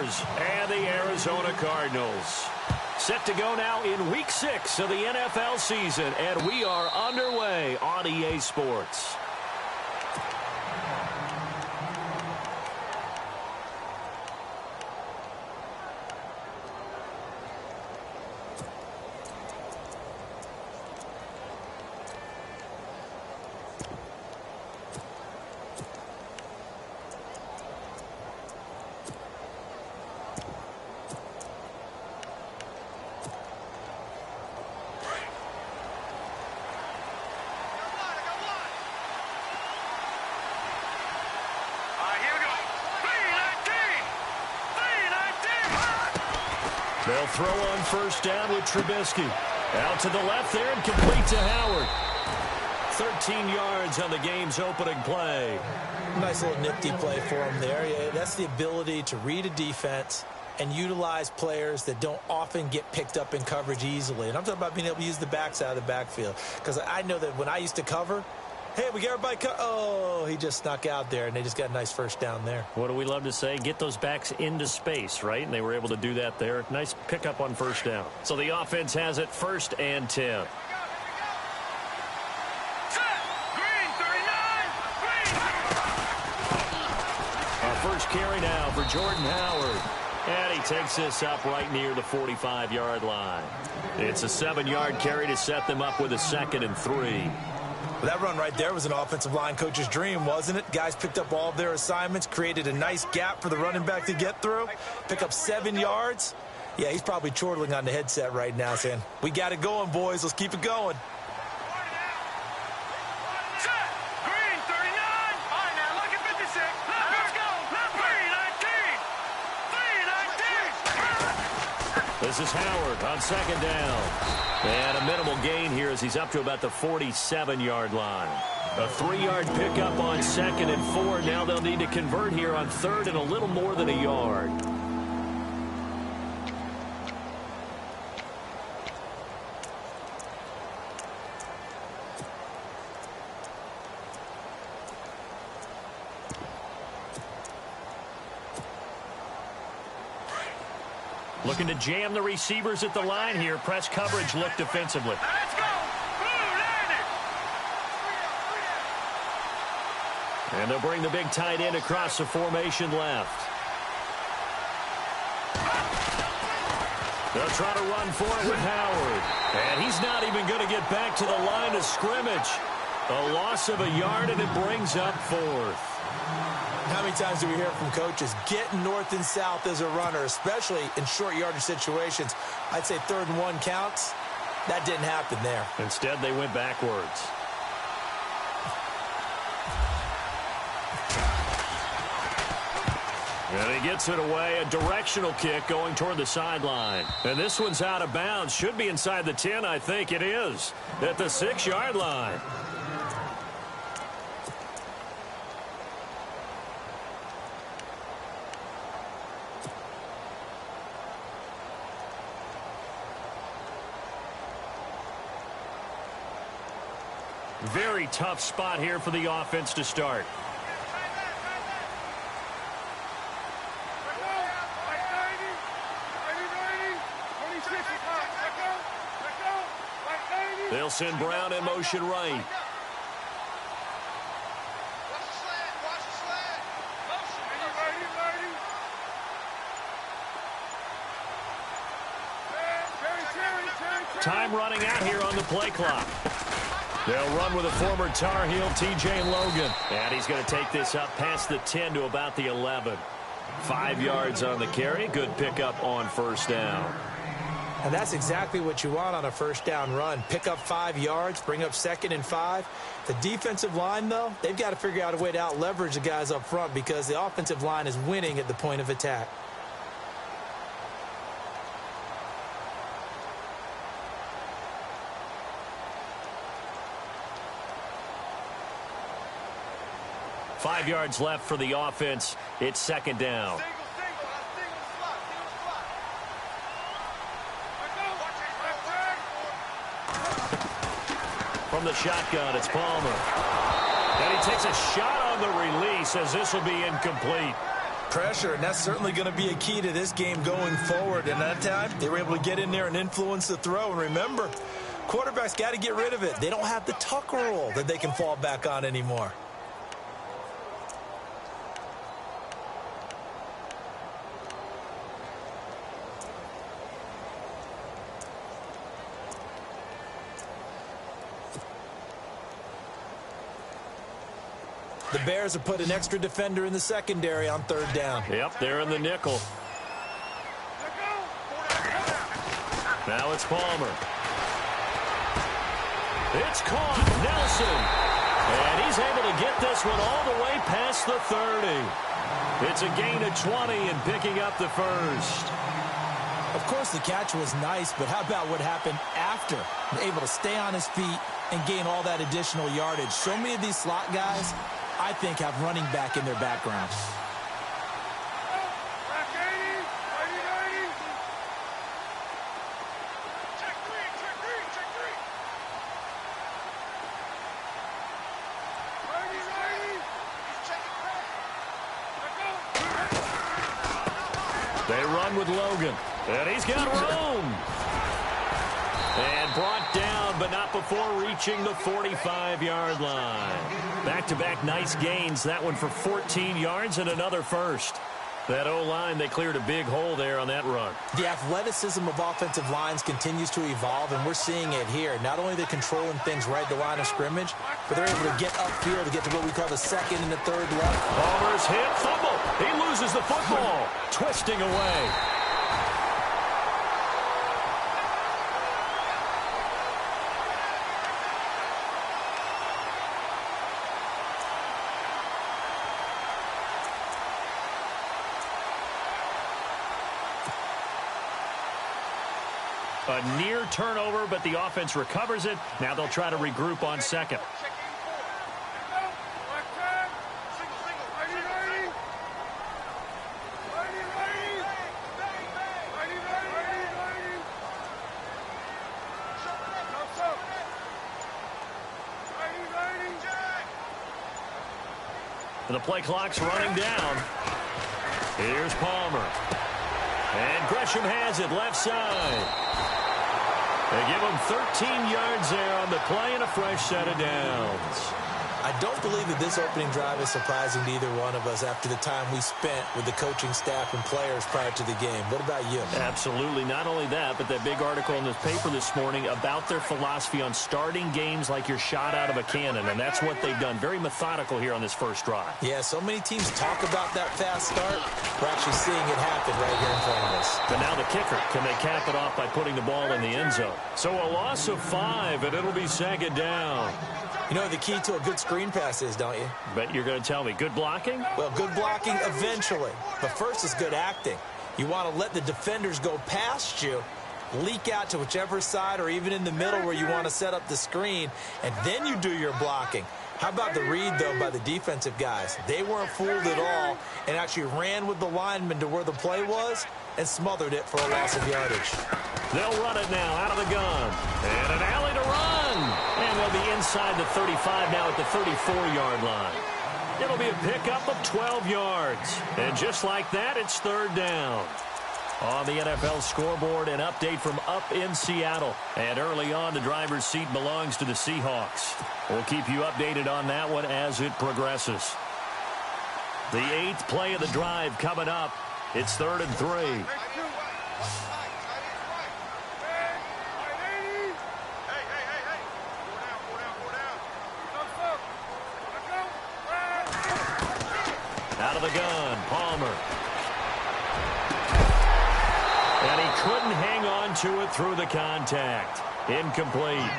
Raiders and the Arizona Cardinals. Set to go now in Week 6 of the NFL season, and we are underway on EA Sports. They'll throw on first down with Trubisky. Out to the left there and complete to Howard. 13 yards on the game's opening play. Nice little nifty play for him there. Yeah, that's the ability to read a defense and utilize players that don't often get picked up in coverage easily. And I'm talking about being able to use the backs out of the backfield. Because I know that when I used to cover, hey, we got everybody oh, he just snuck out there, and they just got a nice first down there. What do we love to say? Get those backs into space, right? And they were able to do that there. Nice pickup on first down. So the offense has it 1st and 10. Our first carry now for Jordan Howard. And he takes this up right near the 45-yard line. It's a 7-yard carry to set them up with a 2nd and 3. That run right there was an offensive line coach's dream, wasn't it? Guys picked up all of their assignments, created a nice gap for the running back to get through, pick up 7 yards. Yeah, he's probably chortling on the headset right now saying, we got it going, boys. Let's keep it going. This is Howard on 2nd down. And a minimal gain here as he's up to about the 47-yard line. A 3-yard pickup on 2nd and 4. Now they'll need to convert here on 3rd and a little more than a yard. Looking to jam the receivers at the line here. Press coverage look defensively. Let's go! And they'll bring the big tight end across the formation left. They'll try to run for it with Howard. And he's not even going to get back to the line of scrimmage. A loss of a yard, and it brings up 4th. How many times do we hear from coaches getting north and south as a runner, especially in short yardage situations? I'd say 3rd and 1 counts. That didn't happen there. Instead, they went backwards. And he gets it away. A directional kick going toward the sideline. And this one's out of bounds. Should be inside the 10, I think it is. At the 6-yard line. Very tough spot here for the offense to start. They'll send Brown in motion right. Time running out here on the play clock. They'll run with a former Tar Heel, T.J. Logan. And he's going to take this up past the 10 to about the 11. 5 yards on the carry. Good pickup on first down. And that's exactly what you want on a first down run. Pick up 5 yards, bring up 2nd and 5. The defensive line, though, they've got to figure out a way to out-leverage the guys up front because the offensive line is winning at the point of attack. Five yards left for the offense. It's 2nd down. From the shotgun, it's Palmer. And he takes a shot on the release as this will be incomplete. Pressure, and that's certainly going to be a key to this game going forward. And that time, they were able to get in there and influence the throw. And remember, quarterbacks got to get rid of it. They don't have the tuck rule that they can fall back on anymore. The Bears have put an extra defender in the secondary on third down. Yep, they're in the nickel. Now it's Palmer. It's caught. Nelson. And he's able to get this one all the way past the 30. It's a gain of 20 and picking up the first. Of course, the catch was nice, but how about what happened after? Able to stay on his feet and gain all that additional yardage. So many of these slot guys, I think, have running back in their background. They run with Logan, and he's got room. And brought down, but not before reaching the 45-yard line. Back-to-back nice gains. That one for 14 yards and another first. That O-line, they cleared a big hole there on that run. The athleticism of offensive lines continues to evolve, and we're seeing it here. Not only are they controlling things right at the line of scrimmage, but they're able to get upfield to get to what we call the second and the third level. Palmer's hit, fumble. He loses the football, twisting away. A near turnover, but the offense recovers it. Now they'll try to regroup on second. The play clock's running down. Here's Palmer. And Gresham has it left side. They give him 13 yards there on the play and a fresh set of downs. I don't believe that this opening drive is surprising to either one of us after the time we spent with the coaching staff and players prior to the game. What about you? Absolutely. Not only that, but that big article in the paper this morning about their philosophy on starting games like you're shot out of a cannon, and that's what they've done. Very methodical here on this first drive. Yeah, so many teams talk about that fast start. We're actually seeing it happen right here in front of us. But now the kicker, can they cap it off by putting the ball in the end zone? So a loss of 5, and it'll be second down. You know what the key to a good screen pass is, don't you? Bet you're going to tell me. Good blocking? Well, good blocking eventually. But first is good acting. You want to let the defenders go past you, leak out to whichever side or even in the middle where you want to set up the screen, and then you do your blocking. How about the read, though, by the defensive guys? They weren't fooled at all and actually ran with the lineman to where the play was and smothered it for a loss of yardage. They'll run it now out of the gun. And an alley to run. And they'll be inside the 35 now at the 34-yard line. It'll be a pickup of 12 yards. And just like that, it's third down. On the NFL scoreboard, an update from up in Seattle. And early on, the driver's seat belongs to the Seahawks. We'll keep you updated on that one as it progresses. The 8th play of the drive coming up. It's 3rd and 3. Out of the gun, Palmer. And he couldn't hang on to it through the contact. Incomplete.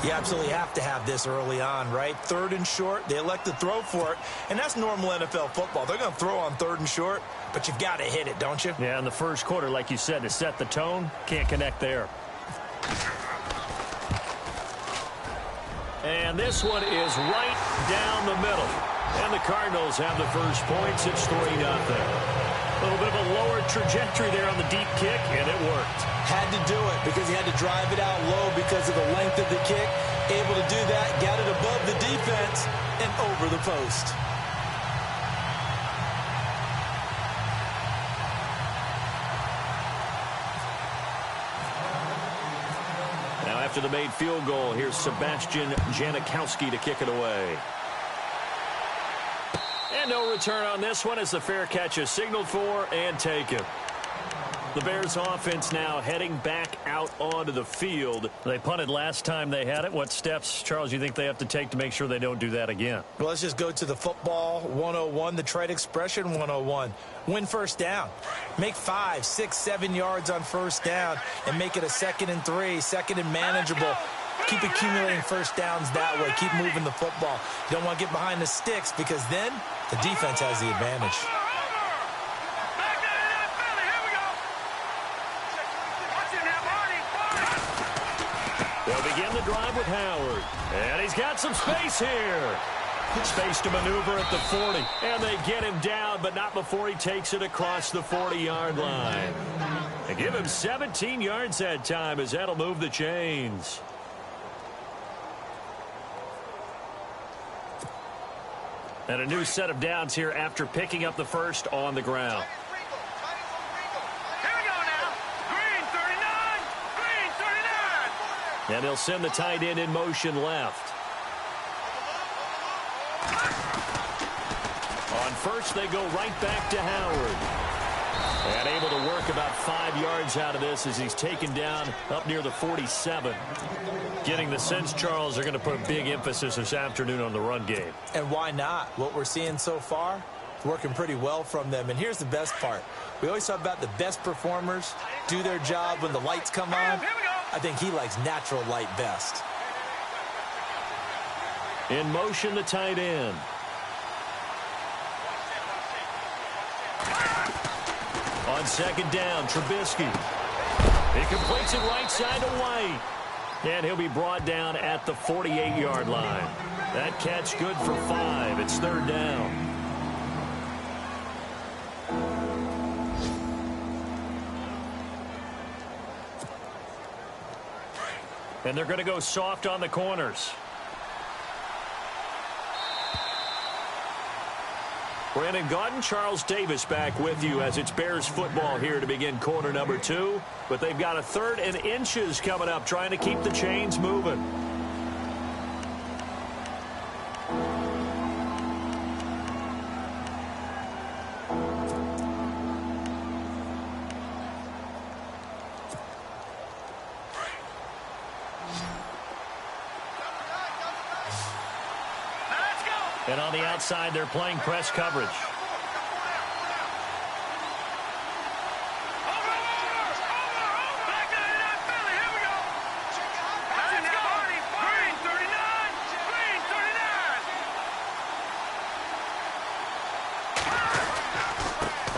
You absolutely have to have this early on, right? 3rd and short, they elect to throw for it, and that's normal NFL football. They're going to throw on 3rd and short, but you've got to hit it, don't you? Yeah, in the first quarter, like you said, to set the tone, can't connect there. And this one is right down the middle. And the Cardinals have the first points. It's 3-0. A little bit of a lower trajectory there on the deep kick, and it worked. Had to do it because he had to drive it out low because of the length of the kick. Able to do that, got it above the defense and over the post. After the made field goal, here's Sebastian Janikowski to kick it away. And no return on this one as the fair catch is signaled for and taken. The Bears offense now heading back out onto the field. They punted last time they had it. What steps, Charles, you think they have to take to make sure they don't do that again? Well, let's just go to the football 101, the trade expression 101. Win first down. Make 5, 6, 7 yards on first down and make it a 2nd and 3, 2nd and manageable. Keep accumulating first downs that way. Keep moving the football. You don't want to get behind the sticks because then the defense has the advantage. They'll begin the drive with Howard. And he's got some space here. Space to maneuver at the 40. And they get him down, but not before he takes it across the 40-yard line. They give him 17 yards that time as that'll move the chains. And a new set of downs here after picking up the first on the ground. And they'll send the tight end in motion left. On first, they go right back to Howard. And able to work about 5 yards out of this as he's taken down up near the 47. Getting the sense, Charles, they're going to put a big emphasis this afternoon on the run game. And why not? What we're seeing so far, working pretty well from them. And here's the best part. We always talk about the best performers do their job when the lights come on. I think he likes natural light best. In motion, the tight end. On second down, Trubisky. He completes it right side to White. And he'll be brought down at the 48-yard line. That catch good for 5. It's 3rd down. And they're going to go soft on the corners. Brandon Gaudin, Charles Davis back with you as it's Bears football here to begin quarter number 2. But they've got a 3rd and inches coming up, trying to keep the chains moving. And on the outside, they're playing press coverage.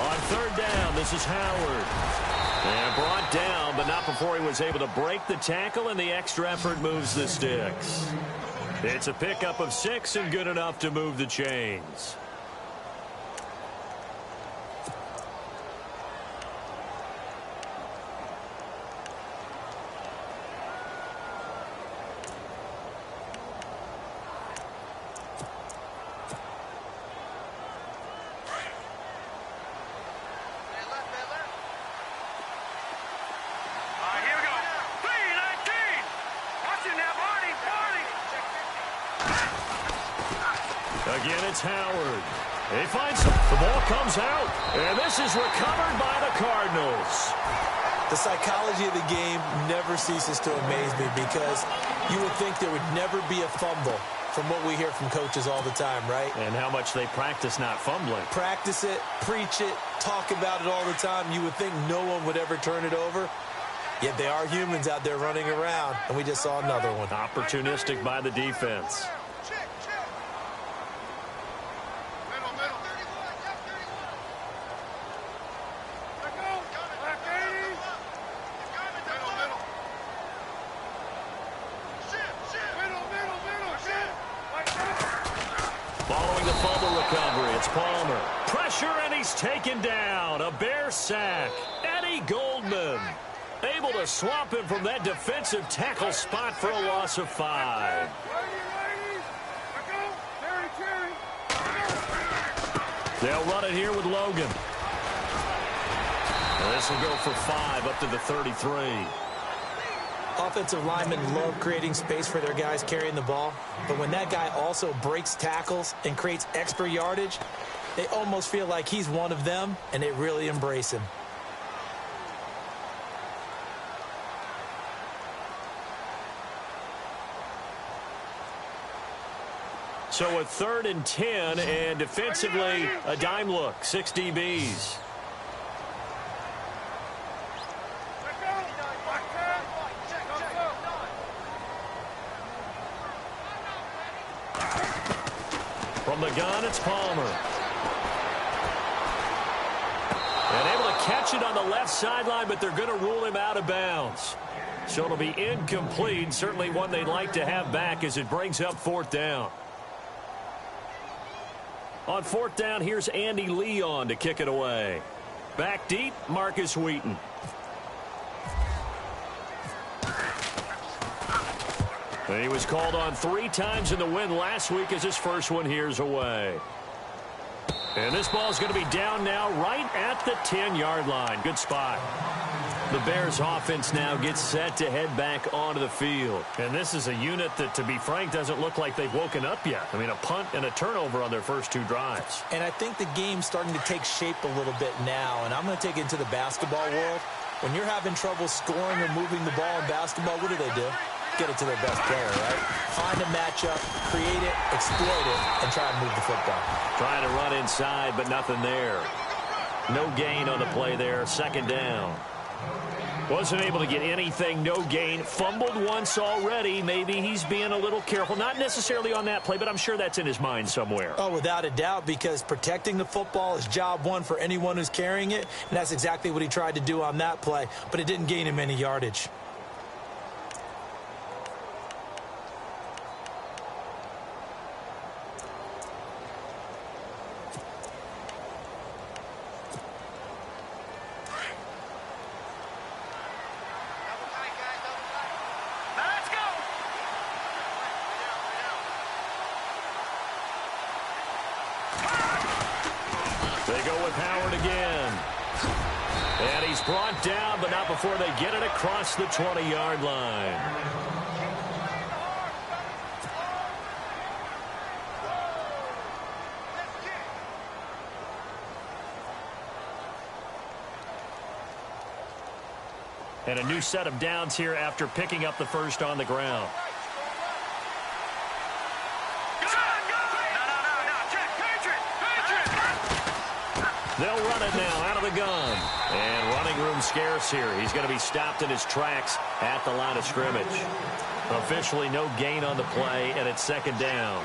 On 3rd down, this is Howard. And brought down, but not before he was able to break the tackle, and the extra effort moves the sticks. It's a pickup of 6 and good enough to move the chains. Again, it's Howard. He finds him. The ball comes out, and this is recovered by the Cardinals. The psychology of the game never ceases to amaze me because you would think there would never be a fumble from what we hear from coaches all the time, right? And how much they practice not fumbling. Practice it, preach it, talk about it all the time. You would think no one would ever turn it over. Yet they are humans out there running around, and we just saw another one. Opportunistic by the defense. Following the fumble recovery, it's Palmer. Pressure, and he's taken down. A Bear sack. Eddie Goldman able to swamp him from that defensive tackle spot for a loss of 5. They'll run it here with Logan. And this will go for 5 up to the 33. Offensive linemen love creating space for their guys carrying the ball, but when that guy also breaks tackles and creates extra yardage, they almost feel like he's one of them, and they really embrace him. So a 3rd and 10, and defensively, a dime look, 6 DBs. From the gun, it's Palmer. And able to catch it on the left sideline, but they're going to rule him out of bounds. So it'll be incomplete, certainly one they'd like to have back as it brings up 4th down. On 4th down, here's Andy Leon to kick it away. Back deep, Marcus Wheaton. And he was called on 3 times in the win last week as his first one here's away. And this ball is going to be down now right at the 10-yard line. Good spot. The Bears offense now gets set to head back onto the field. And this is a unit that, to be frank, doesn't look like they've woken up yet. I mean, a punt and a turnover on their first 2 drives. And I think the game's starting to take shape a little bit now. And I'm going to take it into the basketball world. When you're having trouble scoring or moving the ball in basketball, what do? Get it to their best player, right? Find a matchup, create it, exploit it, and try to move the football. Trying to run inside, but nothing there. No gain on the play there. 2nd down. Wasn't able to get anything, no gain. Fumbled once already. Maybe he's being a little careful. Not necessarily on that play, but I'm sure that's in his mind somewhere. Oh, without a doubt, because protecting the football is job one for anyone who's carrying it, and that's exactly what he tried to do on that play, but it didn't gain him any yardage. Brought down, but not before they get it across the 20-yard line. And a new set of downs here after picking up the first on the ground. They'll run it now out of the gun. And running room scarce here. He's going to be stopped in his tracks at the line of scrimmage. Officially no gain on the play, and it's 2nd down.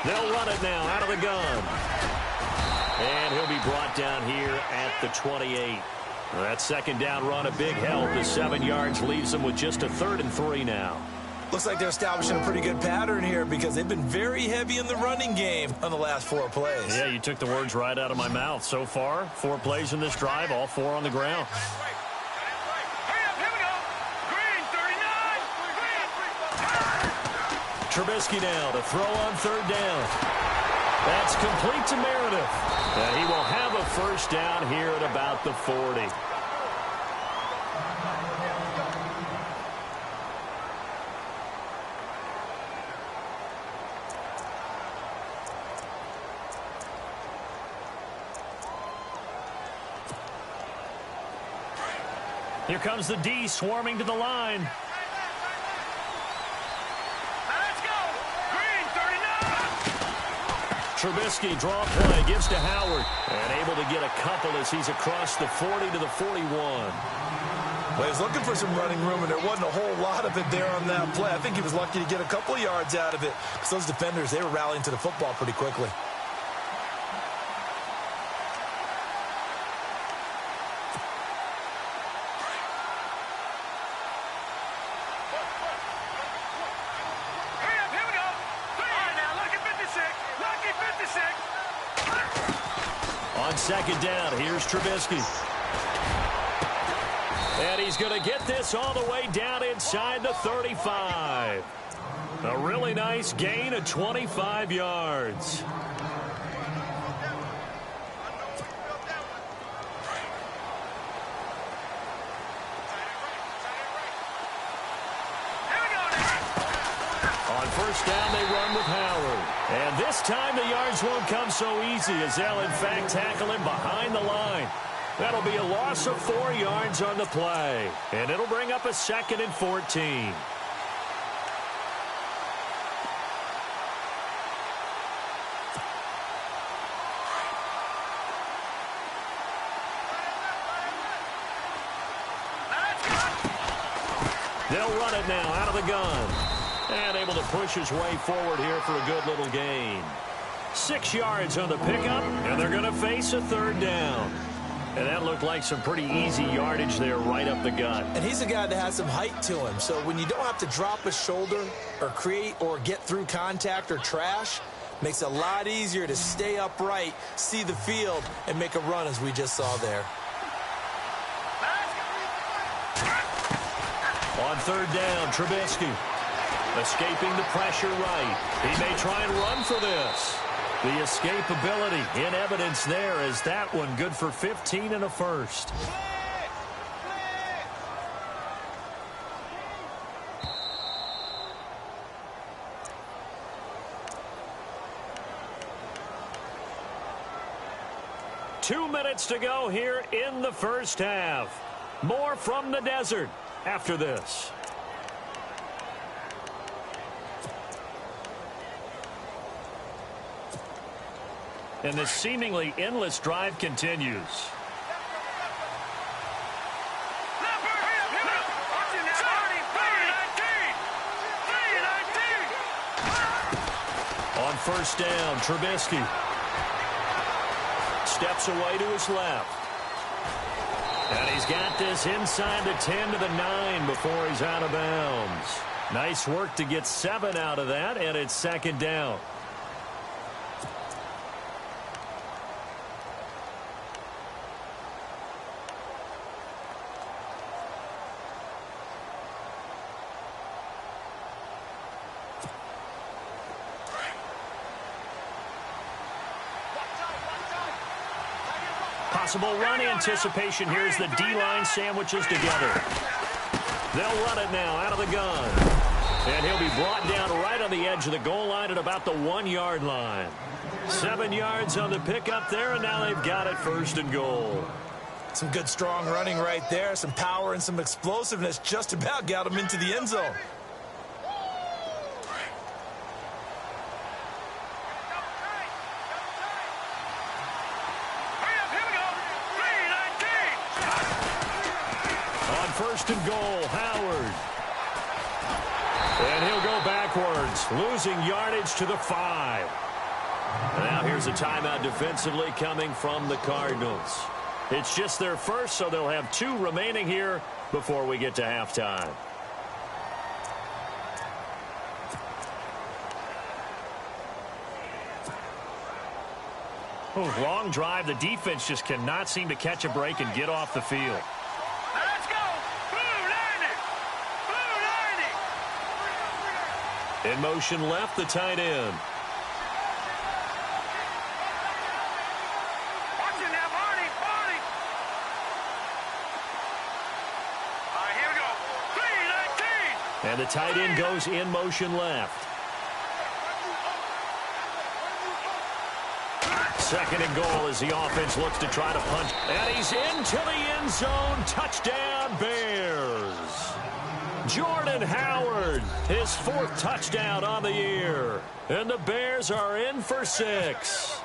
They'll run it now out of the gun. And he'll be brought down here at the 28. That 2nd down run, a big help. The 7 yards leaves them with just a 3rd and 3 now. Looks like they're establishing a pretty good pattern here because they've been very heavy in the running game on the last 4 plays. Yeah, you took the words right out of my mouth. So far, 4 plays in this drive, all 4 on the ground. Trubisky now to throw on 3rd down. That's complete to Meredith. And he will have a first down here at about the 40. Here comes the D swarming to the line. Trubisky draw play, gives to Howard, and able to get a couple as he's across the 40 to the 41. Well, he's looking for some running room, and there wasn't a whole lot of it there on that play. I think he was lucky to get a couple of yards out of it because those defenders, they were rallying to the football pretty quickly. On second down, here's Trubisky. And he's going to get this all the way down inside the 35. A really nice gain of 25 yards. On first down, they run with Howard. And this time the yards won't come so easy as they'll, in fact, tackle him behind the line. That'll be a loss of 4 yards on the play. And it'll bring up a 2nd and 14. They'll run it now out of the gun. And able to push his way forward here for a good little gain. 6 yards on the pickup, and they're going to face a 3rd down. And that looked like some pretty easy yardage there right up the gut. And he's a guy that has some height to him. So when you don't have to drop a shoulder or create or get through contact or trash, makes it a lot easier to stay upright, see the field, and make a run as we just saw there. On 3rd down, Trubisky. Escaping the pressure right. He may try and run for this. The escapability in evidence there as that one good for 15 and a first. Two minutes to go here in the first half. More from the desert after this. And this seemingly endless drive continues. On first down, Trubisky steps away to his left. And he's got this inside the 10 to the 9 before he's out of bounds. Nice work to get 7 out of that, and it's 2nd down. Possible run anticipation here as the D-line sandwiches together. They'll run it now out of the gun. And he'll be brought down right on the edge of the goal line at about the 1-yard line. 7 yards on the pickup there, and now they've got it 1st and goal. Some good strong running right there. Some power and some explosiveness just about got him into the end zone. First and goal, Howard. And he'll go backwards, losing yardage to the 5. And now here's a timeout defensively coming from the Cardinals. It's just their first, so they'll have 2 remaining here before we get to halftime. Oh, long drive. The defense just cannot seem to catch a break and get off the field. In motion left, the tight end. Watching now, Barney. All right, here we go. 3-19. And the tight end goes in motion left. 2nd and goal as the offense looks to try to punch. And he's into the end zone. Touchdown, Bears. Jordan Howard, his 4th touchdown on the year. And the Bears are in for 6.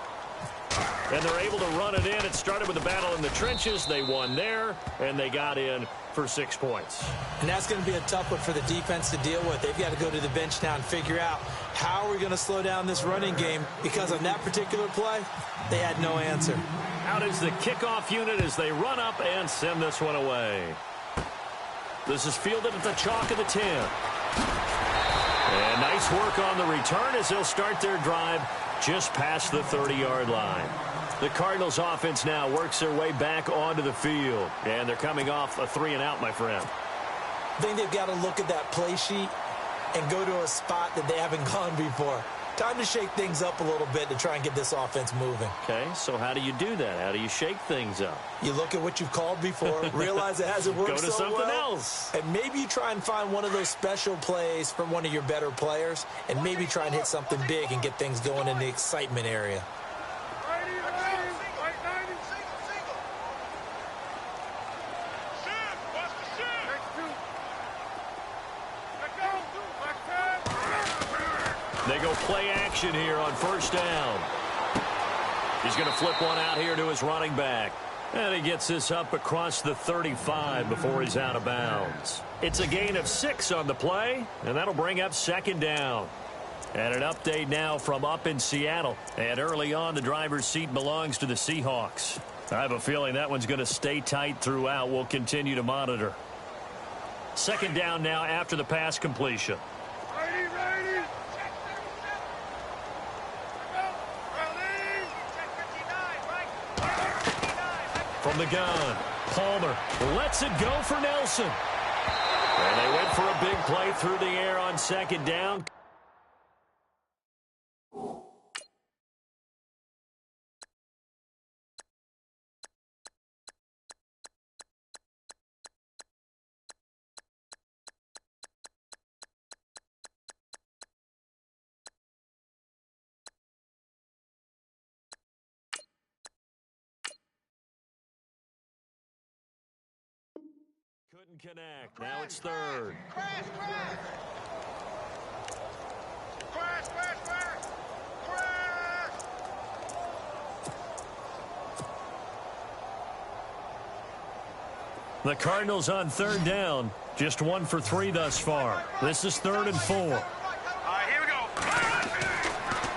And they're able to run it in. It started with a battle in the trenches. They won there, and they got in for 6 points. And that's going to be a tough one for the defense to deal with. They've got to go to the bench now and figure out how are we going to slow down this running game, because on that particular play, they had no answer. Out is the kickoff unit as they run up and send this one away. This is fielded at the chalk of the 10. And nice work on the return as they'll start their drive just past the 30-yard line. The Cardinals offense now works their way back onto the field. And they're coming off a 3-and-out, my friend. I think they've got to look at that play sheet and go to a spot that they haven't gone before. Time to shake things up a little bit to try and get this offense moving. Okay, so how do you do that? How do you shake things up? You look at what you've called before, realize it hasn't worked so well. Go to something else. And maybe you try and find one of those special plays from one of your better players, and maybe try and hit something big and get things going in the excitement area. They go play action here on first down. He's going to flip one out here to his running back. And he gets this up across the 35 before he's out of bounds. It's a gain of 6 on the play, and that'll bring up second down. And an update now from up in Seattle. And early on, the driver's seat belongs to the Seahawks. I have a feeling that one's going to stay tight throughout. We'll continue to monitor. Second down now after the pass completion. From the gun, Palmer lets it go for Nelson. And they went for a big play through the air on second down. Couldn't connect. Now it's third. Crash! The Cardinals on third down. Just 1 for 3 thus far. This is 3rd and 4. All right, here we go.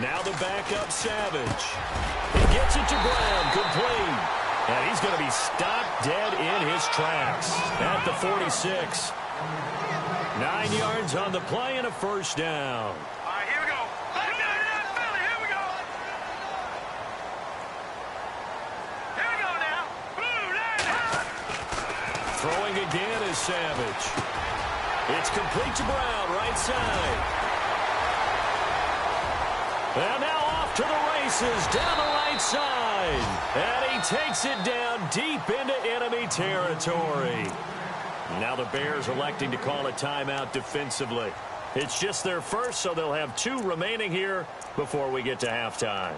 Now the backup Savage. He gets it to Brown, complete. And he's going to be stopped dead in his tracks at the 46. 9 yards on the play and a first down. All right, here we go. Here we go. Here we go now. Throwing again is Savage. It's complete to Brown, right side. And now off to the races down the right side. And he takes it down deep into enemy territory. Now the Bears electing to call a timeout defensively. It's just their first, so they'll have 2 remaining here before we get to halftime.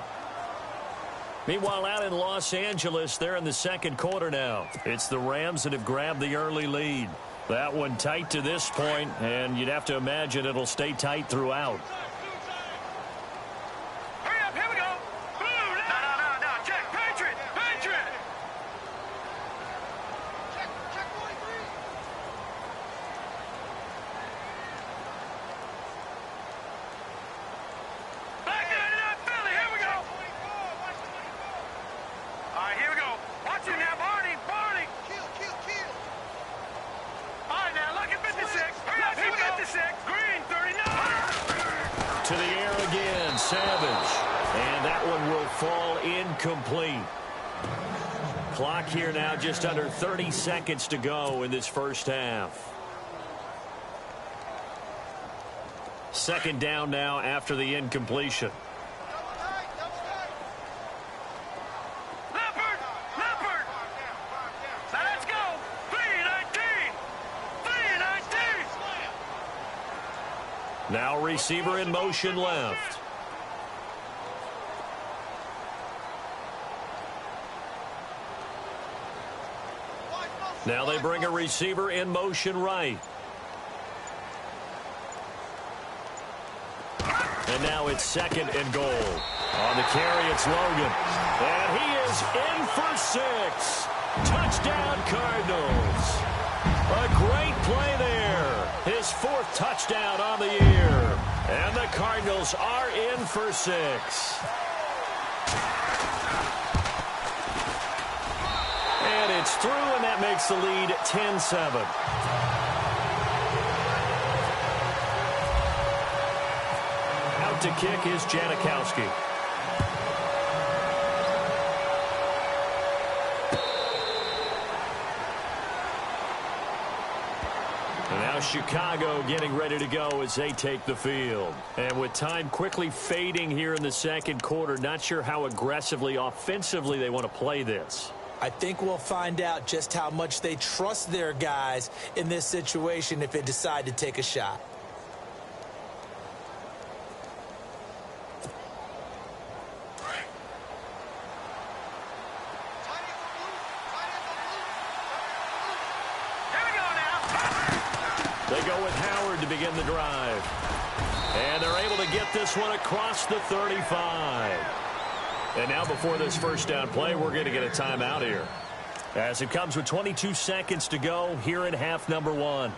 Meanwhile, out in Los Angeles, they're in the second quarter now. It's the Rams that have grabbed the early lead. That one tight to this point, and you'd have to imagine it'll stay tight throughout. To the air again, Savage. And that one will fall incomplete. Clock here now just under 30 seconds to go in this first half. Second down now after the incompletion. Let's go. 3-19. Now receiver in motion left. Now they bring a receiver in motion right. And now it's 2nd and goal. On the carry, it's Logan. And he is in for 6. Touchdown, Cardinals. A great play there. His 4th touchdown on the year. And the Cardinals are in for 6. And it's through, and that makes the lead 10-7. Out to kick is Janikowski. Now Chicago getting ready to go as they take the field. And with time quickly fading here in the second quarter, not sure how aggressively, offensively they want to play this. I think we'll find out just how much they trust their guys in this situation if they decide to take a shot. They go with Howard to begin the drive. And they're able to get this one across the 35. And now before this first down play, we're going to get a timeout here, as it comes with 22 seconds to go here in half number one.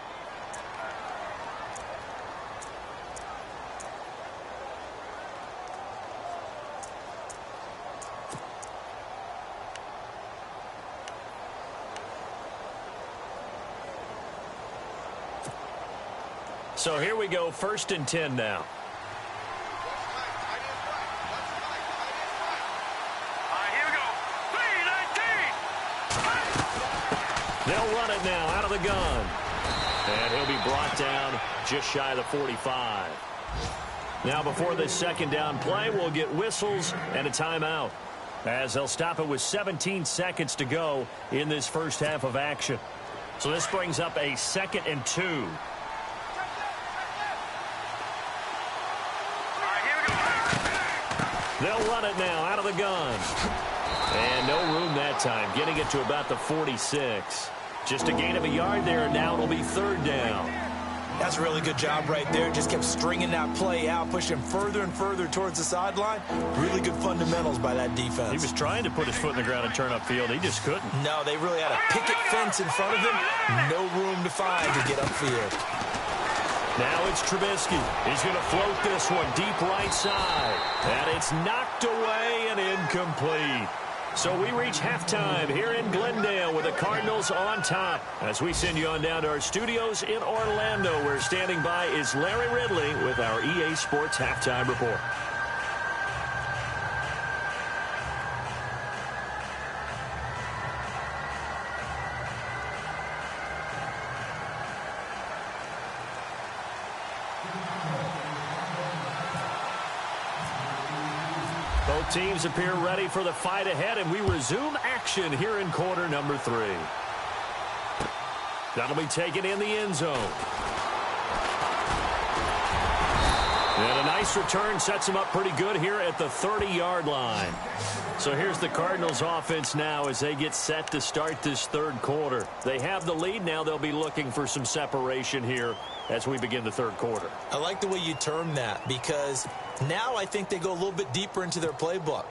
So here we go, 1st and 10 now. They'll run it now out of the gun. And he'll be brought down just shy of the 45. Now before this second down play, we'll get whistles and a timeout, as they'll stop it with 17 seconds to go in this first half of action. So this brings up a 2nd and 2. They'll run it now out of the gun. And no room that time, getting it to about the 46. Just a gain of a yard there, and now it'll be 3rd down. That's a really good job right there. Just kept stringing that play out, pushing further and further towards the sideline. Really good fundamentals by that defense. He was trying to put his foot in the ground and turn upfield. He just couldn't. No, they really had a picket fence in front of him. No room to find to get upfield. Now it's Trubisky. He's going to float this one deep right side. And it's knocked away and incomplete. So we reach halftime here in Glendale with the Cardinals on top. As we send you on down to our studios in Orlando, where standing by is Larry Ridley with our EA Sports Halftime Report. Both teams appear ready for the fight ahead, and we resume action here in quarter number 3. That'll be taken in the end zone. And a nice return sets him up pretty good here at the 30-yard line. So here's the Cardinals offense now as they get set to start this third quarter. They have the lead. Now they'll be looking for some separation here as we begin the third quarter. I like the way you term that, because now I think they go a little bit deeper into their playbook.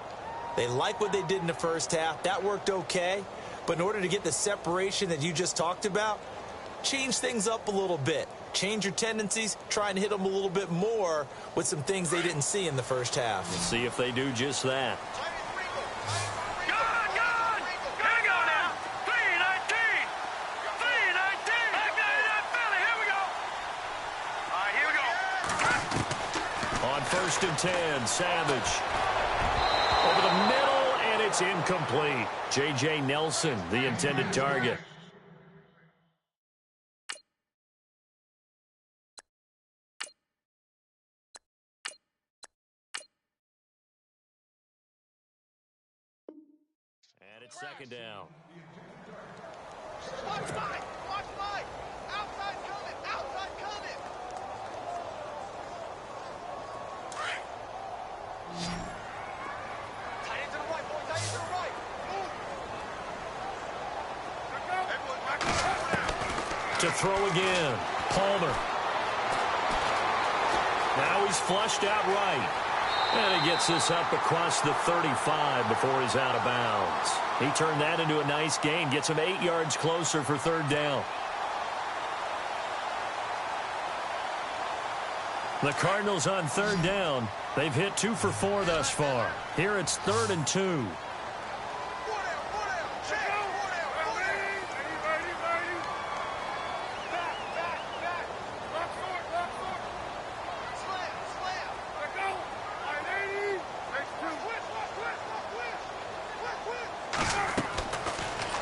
They like what they did in the first half. That worked okay. But in order to get the separation that you just talked about, change things up a little bit. Change your tendencies. Try and hit them a little bit more with some things they didn't see in the first half. Let's see if they do just that. On 1st and 10, Savage. Over the middle, and it's incomplete. J.J. Nelson, the intended target. And it's 2nd down. Watch right. Outside coming. Tight end to the right, boy. Tight end to the right. Move. To throw again. Palmer. Now he's flushed out right. And he gets this up across the 35 before he's out of bounds. He turned that into a nice gain. Gets him 8 yards closer for 3rd down. The Cardinals on 3rd down. They've hit 2 for 4 thus far. Here it's 3rd and 2.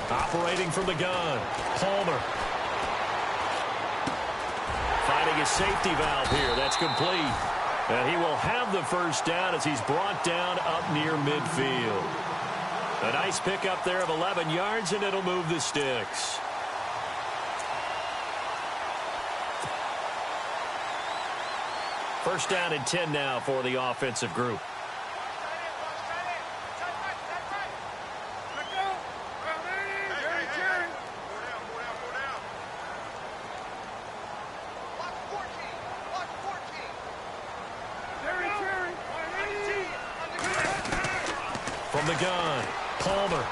Operating from the gun, Palmer. finding his safety valve here. That's complete. And he will have the first down as he's brought down up near midfield. A nice pickup there of 11 yards, and it'll move the sticks. First down and 10 now for the offensive group. From the gun, Palmer.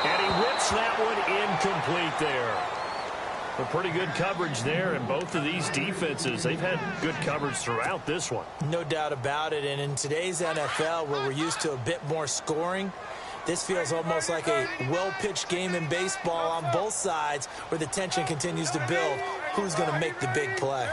And he whips that one incomplete there. A pretty good coverage there, and both of these defenses, they've had good coverage throughout this one. No doubt about it, and in today's NFL, where we're used to a bit more scoring, this feels almost like a well-pitched game in baseball on both sides, where the tension continues to build. Who's going to make the big play?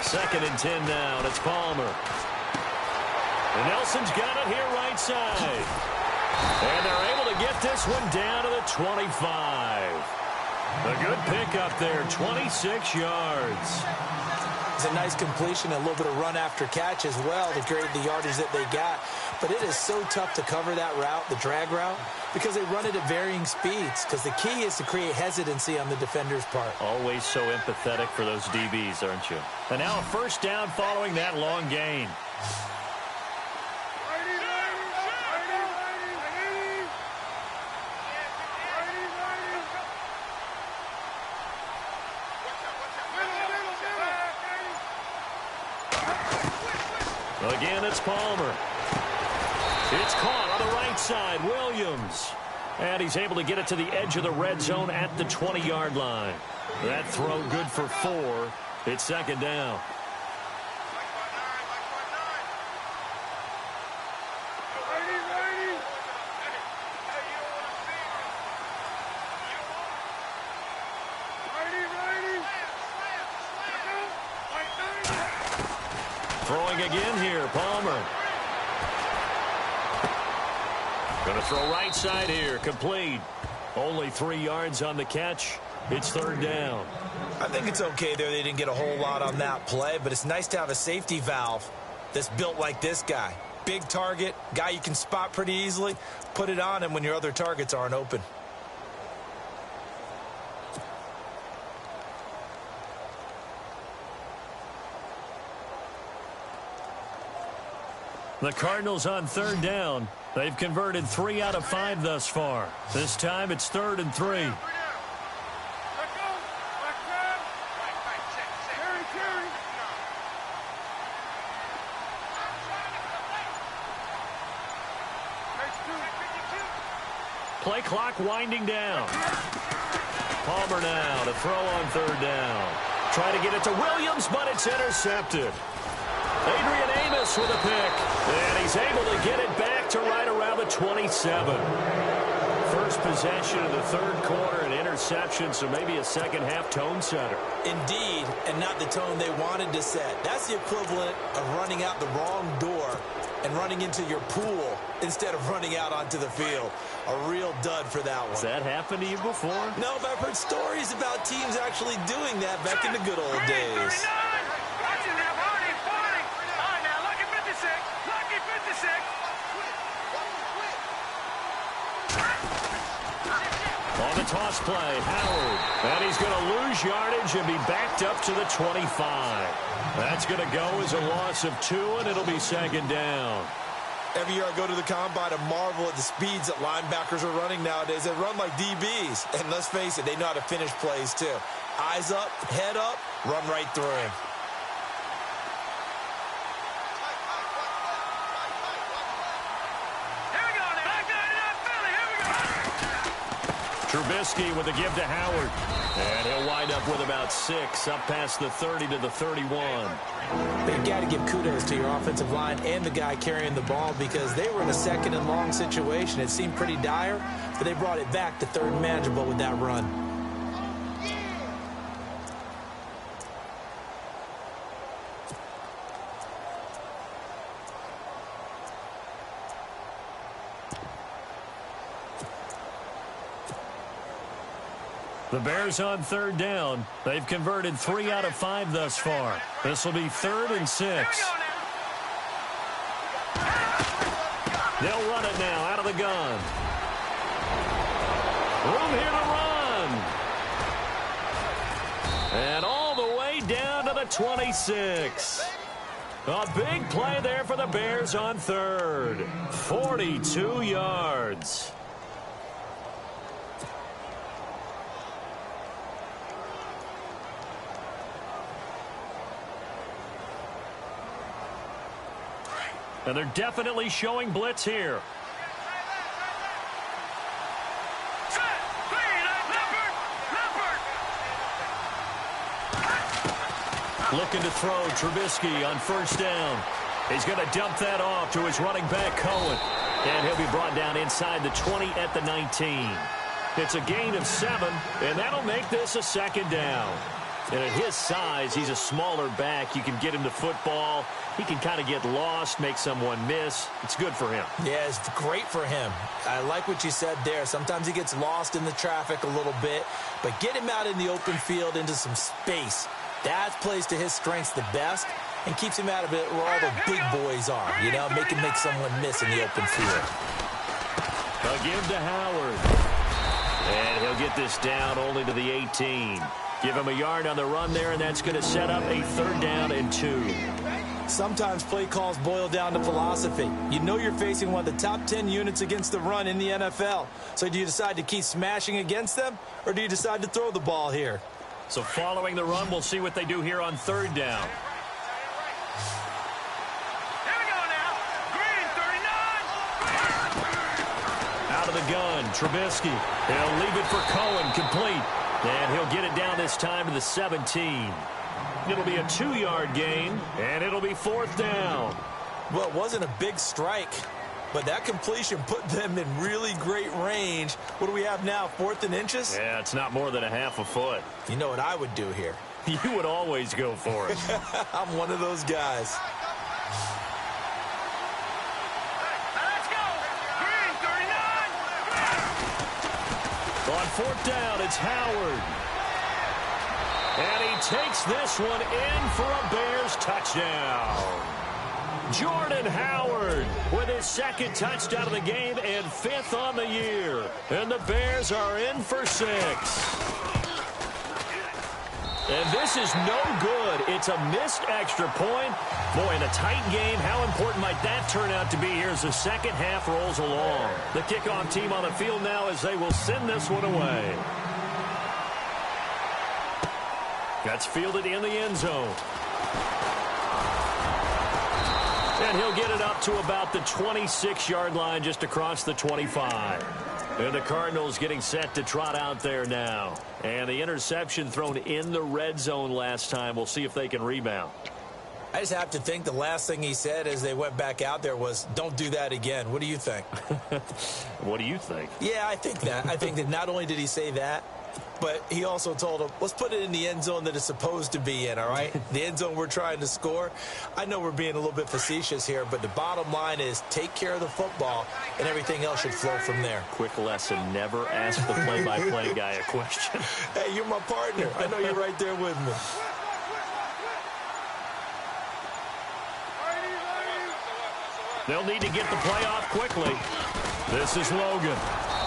Second and 10 now, and it's Palmer. And Nelson's got it here right side. And they're able to get this one down to the 25. A good pickup there, 26 yards. It's a nice completion, a little bit of run after catch as well to create the yardage that they got. But it is so tough to cover that route, the drag route, because they run it at varying speeds. Because the key is to create hesitancy on the defender's part. Always so empathetic for those DBs, aren't you? And now a first down following that long gain. Again, it's Palmer. It's caught on the right side, Williams. And he's able to get it to the edge of the red zone at the 20-yard line. That throw good for 4. It's second down. Throwing again here, Palmer. Going to throw right side here, complete. Only 3 yards on the catch. It's third down. I think it's okay there. They didn't get a whole lot on that play, but it's nice to have a safety valve that's built like this guy. Big target, guy you can spot pretty easily. Put it on him when your other targets aren't open. The Cardinals on third down. They've converted 3 out of 5 thus far. This time it's 3rd and 3. Play clock winding down. Palmer now to throw on third down. Try to get it to Williams, but it's intercepted. Adrian Amos with a pick. And he's able to get it back to right around the 27. First possession of the third quarter, an interception, so maybe a second-half tone setter. Indeed, and not the tone they wanted to set. That's the equivalent of running out the wrong door and running into your pool instead of running out onto the field. A real dud for that one. Has that happened to you before? No, but I've heard stories about teams actually doing that back in the good old days. On the toss play, Howard. And he's going to lose yardage and be backed up to the 25. That's going to go as a loss of 2, and it'll be second down. Every year I go to the combine and marvel at the speeds that linebackers are running nowadays. They run like DBs. And let's face it, they know how to finish plays too. Eyes up, head up, run right through him. Trubisky with a give to Howard. And he'll wind up with about 6, up past the 30 to the 31. But you've got to give kudos to your offensive line and the guy carrying the ball because they were in a second and long situation. It seemed pretty dire, but they brought it back to third and manageable with that run. The Bears on third down. They've converted 3 out of 5 thus far. This will be 3rd and 6. They'll run it now out of the gun. Room here to run. And all the way down to the 26. A big play there for the Bears on 3rd. 42 yards. And they're definitely showing blitz here. Looking to throw Trubisky on 1st down. He's going to dump that off to his running back, Cohen. And he'll be brought down inside the 20 at the 19. It's a gain of 7, and that'll make this a 2nd down. And at his size, he's a smaller back. You can get him the football. He can kind of get lost, make someone miss. It's good for him. Yeah, it's great for him. I like what you said there. Sometimes he gets lost in the traffic a little bit, but get him out in the open field into some space. That plays to his strengths the best and keeps him out of it where all the big boys are, you know, make someone miss in the open field. A give to Howard. And he'll get this down only to the 18. Give him a yard on the run there, and that's going to set up a 3rd down and 2. Sometimes play calls boil down to philosophy. You know you're facing one of the top 10 units against the run in the NFL. So do you decide to keep smashing against them, or do you decide to throw the ball here? So following the run, we'll see what they do here on 3rd down. Here we go now. Green, 39. Out of the gun, Trubisky. He'll leave it for Cohen, complete. And he'll get it down this time to the 17. It'll be a 2-yard gain, and it'll be 4th down. Well, it wasn't a big strike, but that completion put them in really great range. What do we have now, 4th and inches? Yeah, it's not more than a half a foot. You know what I would do here? You would always go for it. I'm one of those guys. Let's go. Green, 39. On 4th down, it's Howard. And he takes this one in for a Bears touchdown. Jordan Howard with his 2nd touchdown of the game and 5th on the year. And the Bears are in for 6. And this is no good. It's a missed extra point. Boy, in a tight game, how important might that turn out to be here as the 2nd half rolls along? The kickoff team on the field now as they will send this one away. That's fielded in the end zone. And he'll get it up to about the 26-yard line just across the 25. And the Cardinals getting set to trot out there now. And the interception thrown in the red zone last time. We'll see if they can rebound. I just have to think the last thing he said as they went back out there was, don't do that again. What do you think? What do you think? Yeah, I think that. I think that not only did he say that, but he also told him, let's put it in the end zone that it's supposed to be in, all right? The end zone we're trying to score. I know we're being a little bit facetious here, but the bottom line is take care of the football, and everything else should flow from there. Quick lesson, never ask the play-by-play guy a question. Hey, you're my partner. I know you're right there with me. They'll need to get the play off quickly. This is Logan.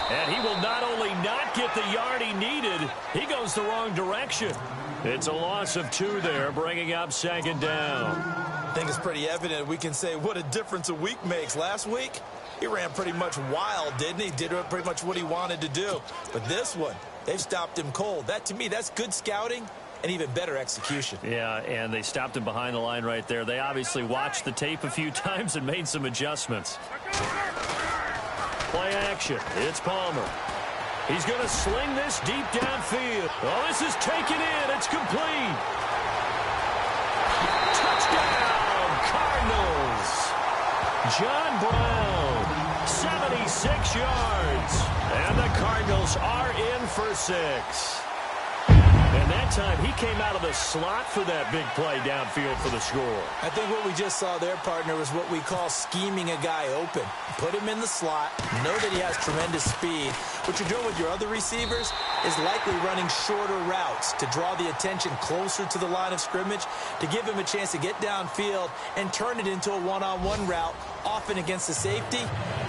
And he will not only not get the yard he needed, he goes the wrong direction. It's a loss of 2 there, bringing up 2nd down. I think it's pretty evident we can say what a difference a week makes. Last week, he ran pretty much wild, didn't he? Did pretty much what he wanted to do. But this one, they've stopped him cold. That, to me, that's good scouting and even better execution. Yeah, and they stopped him behind the line right there. They obviously watched the tape a few times and made some adjustments. Play action. It's Palmer. He's going to sling this deep downfield. Oh, this is taken in. It's complete. Touchdown, Cardinals. John Brown, 76 yards. And the Cardinals are in for 6. And that that time, he came out of the slot for that big play downfield for the score. I think what we just saw there, partner, was what we call scheming a guy open. Put him in the slot, know that he has tremendous speed. What you're doing with your other receivers is likely running shorter routes to draw the attention closer to the line of scrimmage, to give him a chance to get downfield and turn it into a one-on-one route, often against the safety.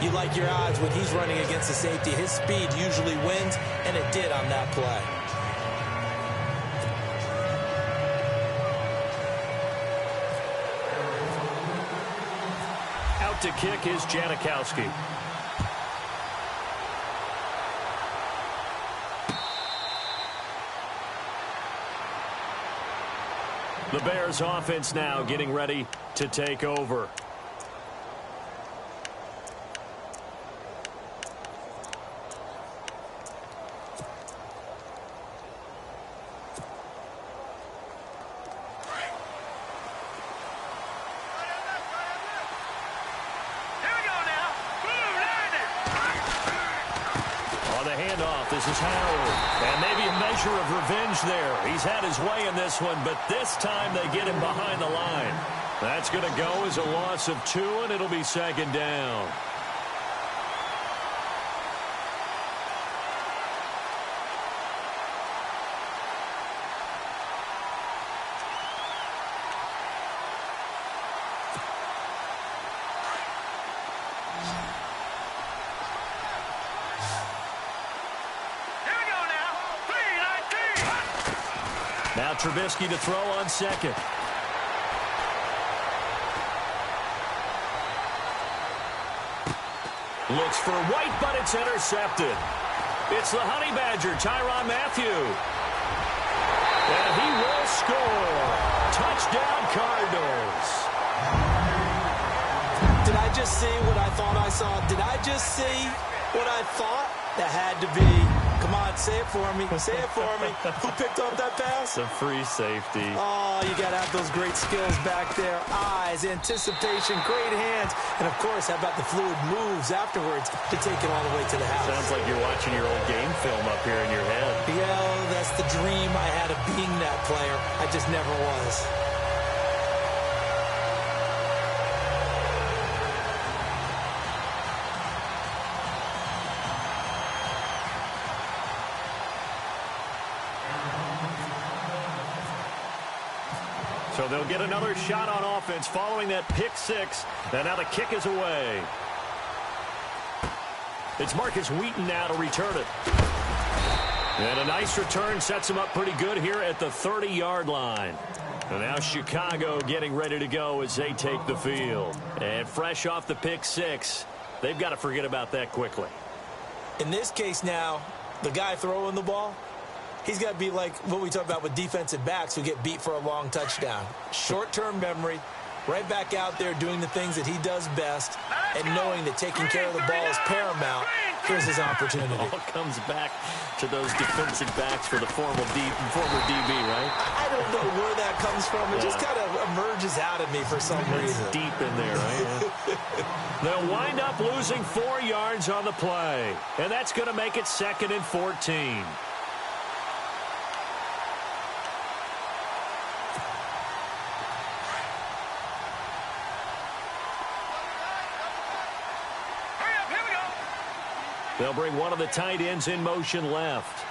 You like your odds when he's running against the safety. His speed usually wins, and it did on that play. Out to kick is Janikowski. The Bears offense now getting ready to take over. This is Howard, and maybe a measure of revenge there. He's had his way in this one, but this time they get him behind the line. That's going to go as a loss of 2, and it'll be second down. Now Trubisky to throw on second. Looks for White, but it's intercepted. It's the Honey Badger, Tyrann Mathieu. And he will score. Touchdown, Cardinals. Did I just see what I thought I saw? Did I just see what I thought? That had to be. Come on, say it for me. Say it for me. Who picked up that pass? The free safety. Oh, you got to have those great skills back there. Eyes, anticipation, great hands. And, of course, how about the fluid moves afterwards to take it all the way to the house? Sounds like you're watching your old game film up here in your head. Yeah, that's the dream I had of being that player. I just never was. So they'll get another shot on offense following that pick six. And now the kick is away. It's Marcus Wheaton now to return it. And a nice return sets him up pretty good here at the 30-yard line. And now Chicago getting ready to go as they take the field. And fresh off the pick six, they've got to forget about that quickly. In this case now, the guy throwing the ball, he's got to be like what we talk about with defensive backs who get beat for a long touchdown. Short-term memory, right back out there doing the things that he does best, and knowing that taking care of the ball is paramount. Here's his opportunity. It all comes back to those defensive backs for the former DB, right? I don't know where that comes from. It just kind of emerges out of me for some reason. Deep in there, right? They'll wind up losing 4 yards on the play, and that's going to make it 2nd and 14. They'll bring one of the tight ends in motion left.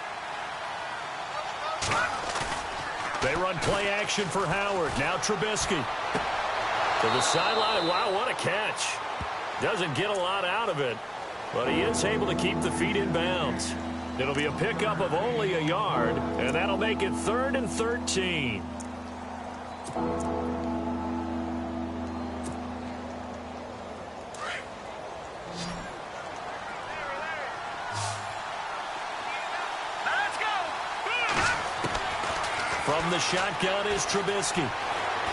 They run play action for Howard. Now Trubisky. To the sideline. Wow, what a catch. Doesn't get a lot out of it, but he is able to keep the feet in bounds. It'll be a pickup of only a yard, and that'll make it 3rd and 13. From the shotgun is Trubisky.